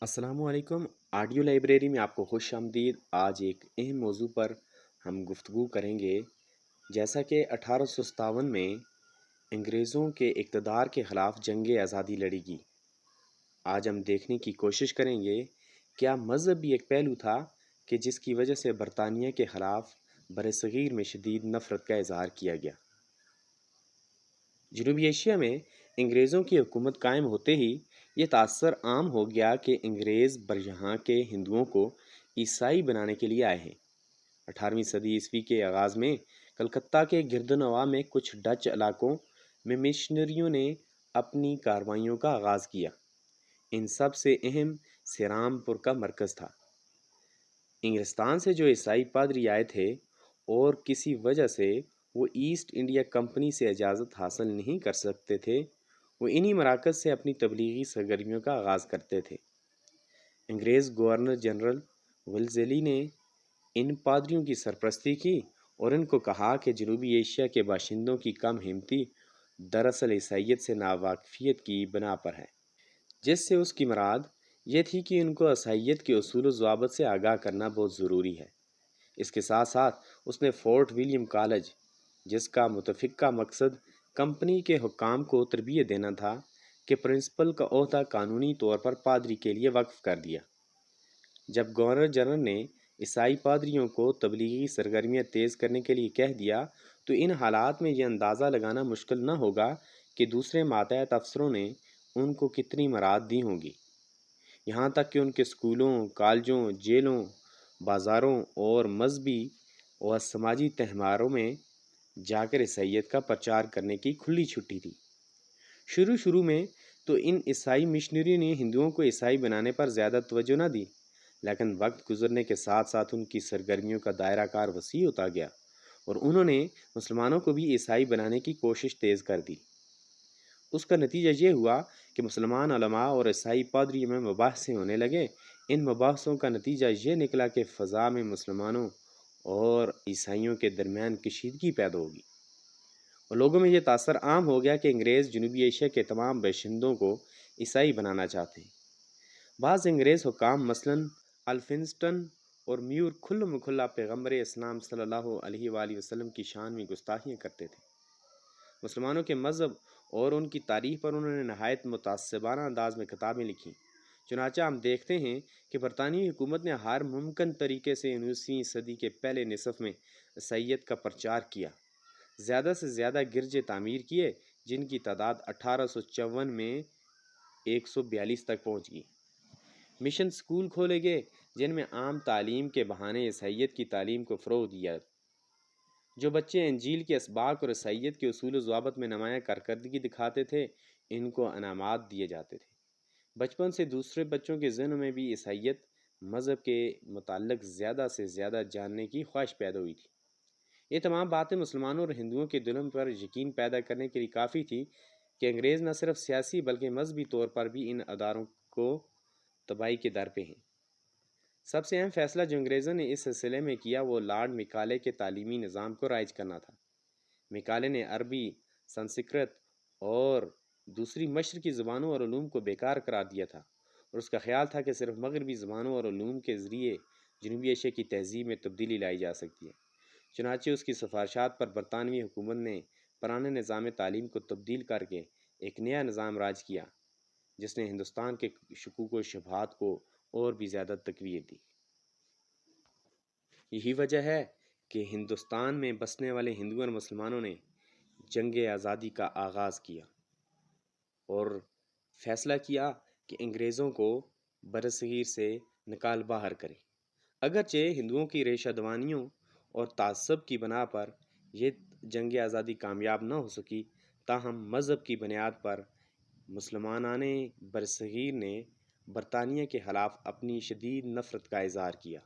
السلام علیکم۔ Audio library میں آپ کو خوش آمدید۔ آج ایک اہم موضوع پر ہم گفتگو کریں گے۔ جیسا کہ 1857 میں انگریزوں کے اقتدار کے خلاف جنگ آزادی لڑی گئی، آج ہم دیکھنے کی کوشش کریں گے کیا مذہب بھی ایک پہلو تھا کہ جس کی وجہ سے برطانیہ کے خلاف برصغیر میں شدید نفرت کا اظہار کیا گیا۔ جنوبی ایشیا میں انگریزوں کی حکومت قائم ہوتے ہی یہ تاثر عام ہو گیا کہ انگریز یہاں کے ہندوؤں کو عیسائی بنانے کے لیے آئے ہیں۔ 18ویں صدی عیسوی کے آغاز میں کلکتہ کے گرد و نواح میں کچھ ڈچ علاقوں میں مشنریوں نے اپنی کاروائیوں کا آغاز کیا۔ ان سب سے اہم سیرام پور کا مرکز تھا۔ انگلستان سے جو عیسائی پادری آئے تھے اور کسی وجہ سے وہ ایسٹ انڈیا کمپنی سے اجازت حاصل نہیں کر سکتے تھے، وہ انہی مراکز سے اپنی تبلیغی سرگرمیوں کا آغاز کرتے تھے۔ انگریز گورنر جنرل ولزلی نے ان پادریوں کی سرپرستی کی اور ان کو کہا کہ جنوبی ایشیا کے باشندوں کی کم ہمتی دراصل عیسائیت سے ناواقفیت کی بنا پر ہے، جس سے اس کی مراد یہ تھی کہ ان کو عیسائیت کے اصول و ضوابط سے آگاہ کرنا بہت ضروری ہے۔ اس کے ساتھ ساتھ اس نے فورٹ ولیم کالج، جس کا متفقہ مقصد کمپنی کے حکام کو تربیت دینا تھا، کہ پرنسپل کا عہدہ قانونی طور پر پادری کے لیے وقف کر دیا۔ جب گورنر جنرل نے عیسائی پادریوں کو تبلیغی سرگرمیاں تیز کرنے کے لیے کہہ دیا تو ان حالات میں یہ اندازہ لگانا مشکل نہ ہوگا کہ دوسرے ماتحت افسروں نے ان کو کتنی مراد دی ہوں گی، یہاں تک کہ ان کے اسکولوں، کالجوں، جیلوں، بازاروں اور مذہبی اور سماجی تہواروں میں جا کر عیسائیت کا پرچار کرنے کی کھلی چھٹی تھی۔ شروع میں تو ان عیسائی مشنریوں نے ہندوؤں کو عیسائی بنانے پر زیادہ توجہ نہ دی، لیکن وقت گزرنے کے ساتھ ساتھ ان کی سرگرمیوں کا دائرہ کار وسیع ہوتا گیا اور انہوں نے مسلمانوں کو بھی عیسائی بنانے کی کوشش تیز کر دی۔ اس کا نتیجہ یہ ہوا کہ مسلمان علماء اور عیسائی پادریوں میں مباحثے ہونے لگے۔ ان مباحثوں کا نتیجہ یہ نکلا کہ فضا میں مسلمانوں اور عیسائیوں کے درمیان کشیدگی پیدا ہوگی اور لوگوں میں یہ تاثر عام ہو گیا کہ انگریز جنوبی ایشیا کے تمام باشندوں کو عیسائی بنانا چاہتے ہیں۔ بعض انگریز حکام مثلاً الفنسٹن اور میور کھلم کھلا پیغمبر اسلام صلی اللہ علیہ وآلہ وسلم کی شان میں گستاخیاں کرتے تھے۔ مسلمانوں کے مذہب اور ان کی تاریخ پر انہوں نے نہایت متعصبانہ انداز میں کتابیں لکھیں۔ چنانچہ ہم دیکھتے ہیں کہ برطانوی حکومت نے ہر ممکن طریقے سے 19ویں صدی کے پہلے نصف میں عیسائیت کا پرچار کیا۔ زیادہ سے زیادہ گرجے تعمیر کیے، جن کی تعداد 1854 میں 142 تک پہنچ گئی۔ مشن سکول کھولے گئے جن میں عام تعلیم کے بہانے عیسائیت کی تعلیم کو فروغ دیا۔ جو بچے انجیل کے اسباق اور عیسائیت کے اصول و ضوابط میں نمایاں کارکردگی دکھاتے تھے، ان کو انعامات دیے جاتے تھے۔ بچپن سے دوسرے بچوں کے ذہنوں میں بھی عیسائیت مذہب کے متعلق زیادہ سے زیادہ جاننے کی خواہش پیدا ہوئی تھی۔ یہ تمام باتیں مسلمانوں اور ہندوؤں کے دلوں پر یقین پیدا کرنے کے لیے کافی تھی کہ انگریز نہ صرف سیاسی بلکہ مذہبی طور پر بھی ان اداروں کو تباہی کے در پہ ہیں۔ سب سے اہم فیصلہ جو انگریزوں نے اس سلسلے میں کیا وہ لارڈ میکالے کے تعلیمی نظام کو رائج کرنا تھا۔ میکالے نے عربی، سنسکرت اور دوسری مشرقی زبانوں اور علوم کو بیکار قرار دیا تھا اور اس کا خیال تھا کہ صرف مغربی زبانوں اور علوم کے ذریعے جنوبی ایشیا کی تہذیب میں تبدیلی لائی جا سکتی ہے۔ چنانچہ اس کی سفارشات پر برطانوی حکومت نے پرانے نظام تعلیم کو تبدیل کر کے ایک نیا نظام راج کیا، جس نے ہندوستان کے شکوک و شبہات کو اور بھی زیادہ تقویت دی۔ یہی وجہ ہے کہ ہندوستان میں بسنے والے ہندو اور مسلمانوں نے جنگ آزادی کا آغاز کیا اور فیصلہ کیا کہ انگریزوں کو برصغیر سے نکال باہر کریں۔ اگرچہ ہندوؤں کی ریشہ دوانیوں اور تعصب کی بنا پر یہ جنگ آزادی کامیاب نہ ہو سکی، تاہم مذہب کی بنیاد پر مسلمانان برصغیر نے برطانیہ کے خلاف اپنی شدید نفرت کا اظہار کیا۔